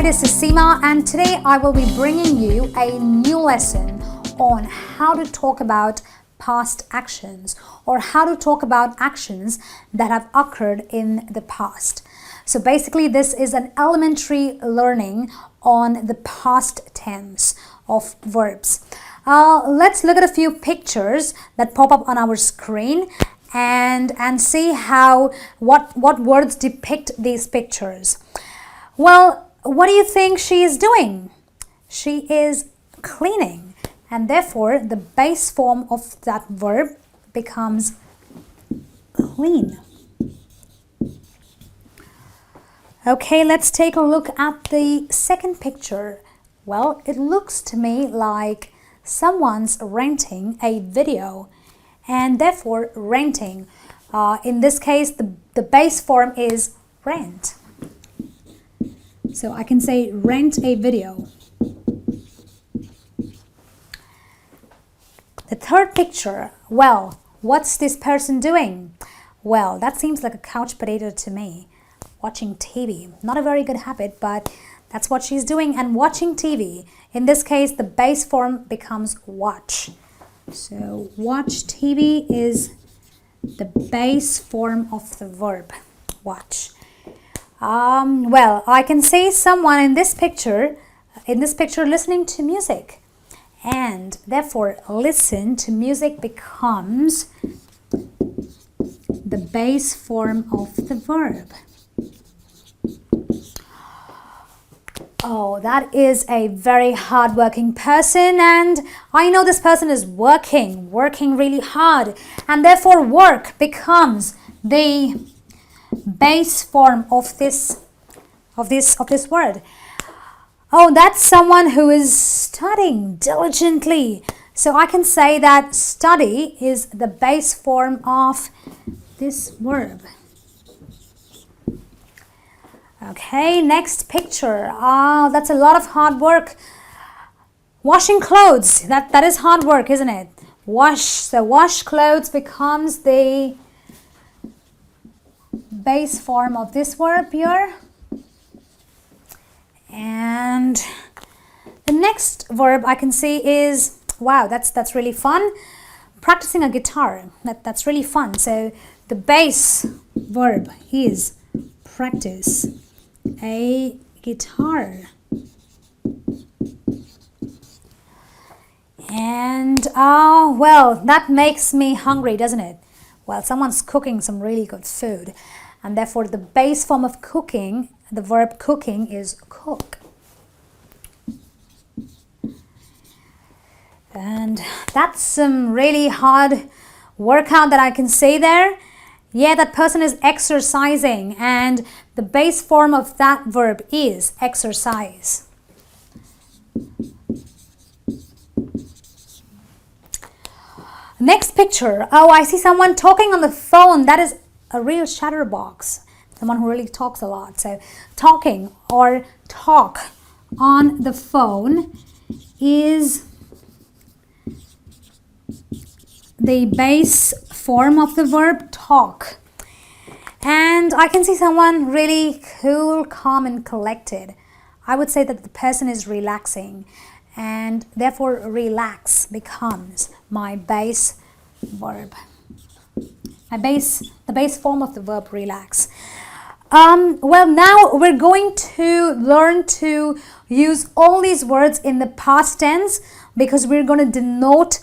this is Ceema, and today I will be bringing you a new lesson on how to talk about past actions, or how to talk about actions that have occurred in the past. So basically this is an elementary learning on the past tense of verbs. Let's look at a few pictures that pop up on our screen and see how what words depict these pictures. Well, what do you think she is doing? She is cleaning, and therefore the base form of that verb becomes clean. Okay, let's take a look at the second picture. Well, it looks to me like someone's renting a video, and therefore renting. In this case, the base form is rent. So I can say rent a video. The third picture, well, what's this person doing? Well, that seems like a couch potato to me. Watching TV. Not a very good habit, but that's what she's doing. And watching TV, in this case, the base form becomes watch. So watch TV is the base form of the verb watch. Well, I can see someone in this picture listening to music, and therefore listen to music becomes the base form of the verb. Oh, that is a very hard-working person, and I know this person is working really hard, and therefore work becomes the base form of this word. Oh, that's someone who is studying diligently. So I can say that study is the base form of this verb. Okay, next picture. That's a lot of hard work. Washing clothes. That is hard work, isn't it? Wash. So wash clothes becomes the base form of this verb here. And the next verb I can see is, wow, that's really fun. Practicing a guitar. That's really fun. So the base verb is practice a guitar. And well, that makes me hungry, doesn't it? Well, someone's cooking some really good food, and therefore the base form of cooking, the verb cooking, is cook. And that's some really hard workout that I can see there. Yeah, that person is exercising, and the base form of that verb is exercise. Next picture. Oh, I see someone talking on the phone. That is a real chatterbox. Someone who really talks a lot. So talking or talk on the phone is the base form of the verb talk. And I can see someone really cool, calm, and collected. I would say that the person is relaxing, and therefore relax becomes my base verb. The base form of the verb relax. Well, now we're going to learn to use all these words in the past tense, because we're going to denote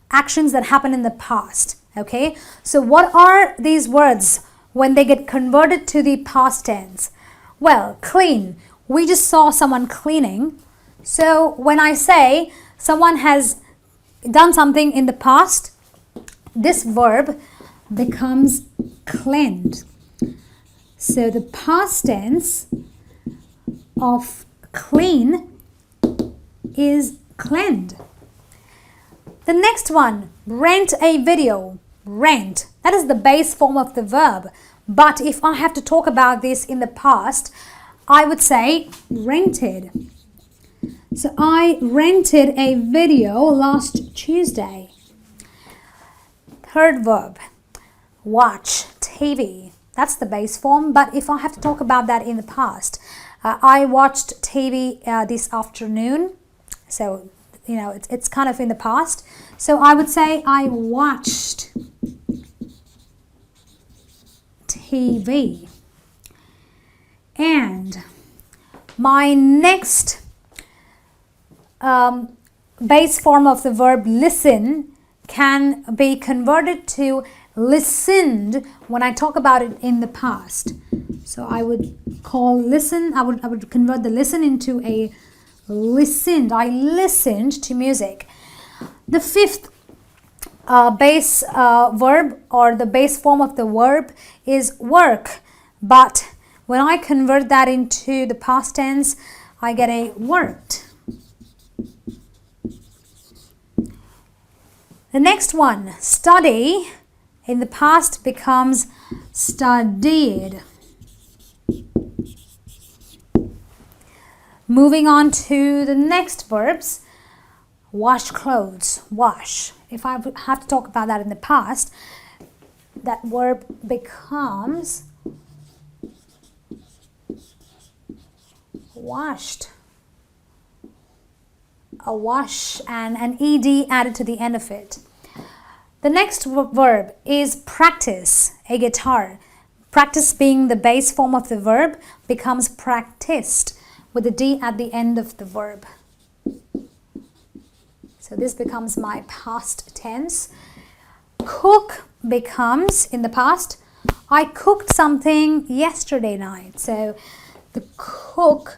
actions that happen in the past. Okay, so what are these words when they get converted to the past tense? Well, clean. We just saw someone cleaning. So when I say someone has done something in the past, this verb becomes cleaned. So the past tense of clean is cleaned. The next one, rent a video. Rent. That is the base form of the verb. But if I have to talk about this in the past, I would say rented. So I rented a video last Tuesday. Third verb, watch TV. That's the base form, but if I have to talk about that in the past, I watched TV this afternoon. So, it's kind of in the past. So I would say I watched TV. And my next base form of the verb listen can be converted to listened when I talk about it in the past. So I would call listen, I would convert the listen into a listened. I listened to music. The fifth base verb, or the base form of the verb, is work. But when I convert that into the past tense, I get a worked. The next one, study, in the past becomes studied. Moving on to the next verbs, wash clothes, wash. If I have to talk about that in the past, that verb becomes washed. A wash and an ed added to the end of it. The next verb is practice, a guitar. Practice being the base form of the verb becomes practiced with a d at the end of the verb. So this becomes my past tense. Cook becomes, in the past, I cooked something yesterday night. So the cook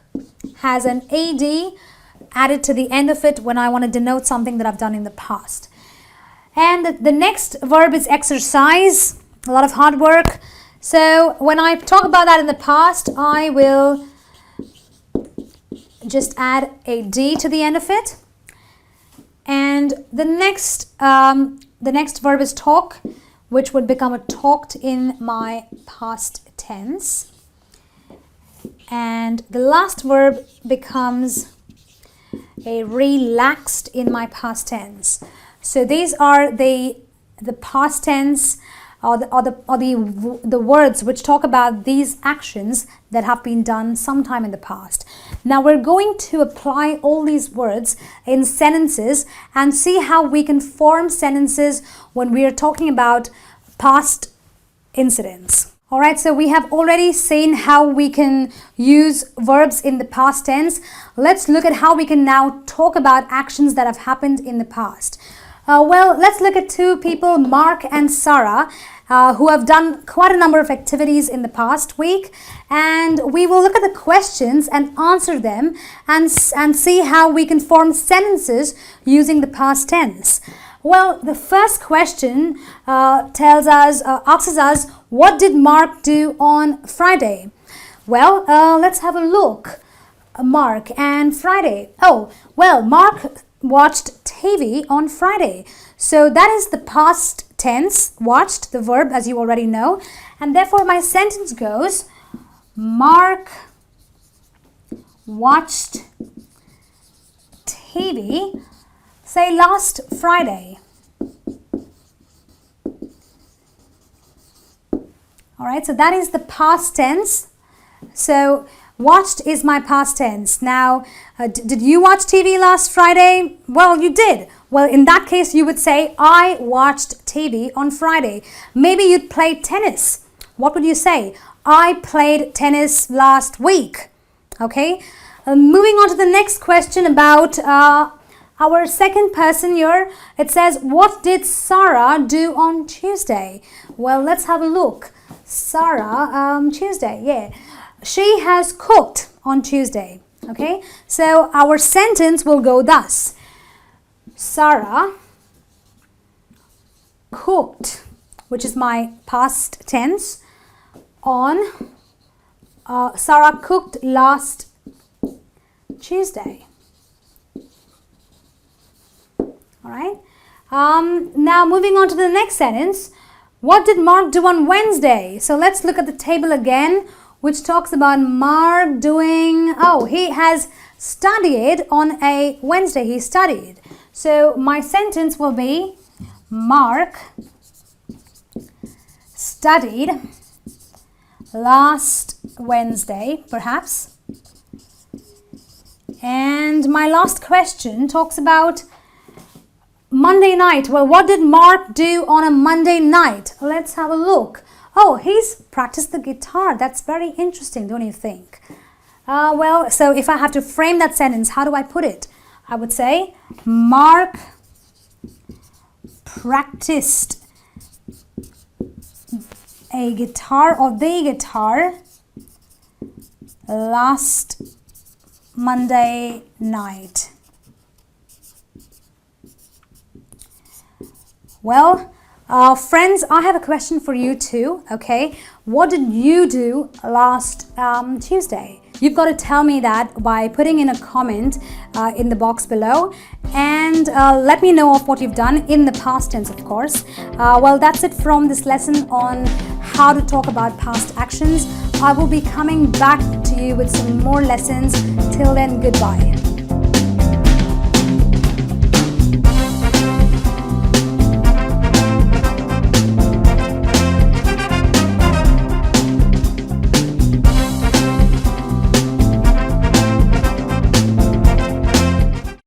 has an ad added to the end of it when I want to denote something that I've done in the past. And the next verb is exercise, a lot of hard work. So when I talk about that in the past, I will just add a d to the end of it. And the next verb is talk, which would become a talked in my past tense. And the last verb becomes a relaxed in my past tense. So these are the past tense or the words which talk about these actions that have been done sometime in the past. Now we're going to apply all these words in sentences and see how we can form sentences when we are talking about past incidents. All right, so we have already seen how we can use verbs in the past tense. Let's look at how we can now talk about actions that have happened in the past. Well, let's look at two people, Mark and Sarah, who have done quite a number of activities in the past week. And we will look at the questions and answer them and see how we can form sentences using the past tense. Well, the first question asks us, what did Mark do on Friday? Well, let's have a look. Mark and Friday. Oh, well, Mark watched TV on Friday. So that is the past tense, watched, the verb, as you already know. And therefore, my sentence goes, Mark watched TV, say, last Friday. All right, so that is the past tense. So watched is my past tense. Now, did you watch TV last Friday? Well, you did. Well, in that case, you would say, I watched TV on Friday. Maybe you'd play tennis. What would you say? I played tennis last week. Okay, moving on to the next question about our second person here. It says, what did Sarah do on Tuesday? Well, let's have a look. Sarah, Tuesday, yeah. She has cooked on Tuesday. Okay, so our sentence will go thus. Sarah cooked, which is my past tense, on Sarah cooked last Tuesday. All right. Now moving on to the next sentence. What did Mark do on Wednesday? So let's look at the table again, which talks about Mark doing, he has studied on a Wednesday. He studied. So my sentence will be, Mark studied last Wednesday, perhaps. And my last question talks about Monday night. Well, what did Mark do on a Monday night? Let's have a look. Oh, he's practiced the guitar. That's very interesting, don't you think? Well, so if I have to frame that sentence, how do I put it? I would say Mark practiced a guitar or the guitar last Monday night. Well, friends, I have a question for you too, okay? What did you do last Tuesday? You've got to tell me that by putting in a comment in the box below, and let me know of what you've done in the past tense, of course. Well, that's it from this lesson on how to talk about past actions. I will be coming back to you with some more lessons. Till then, goodbye.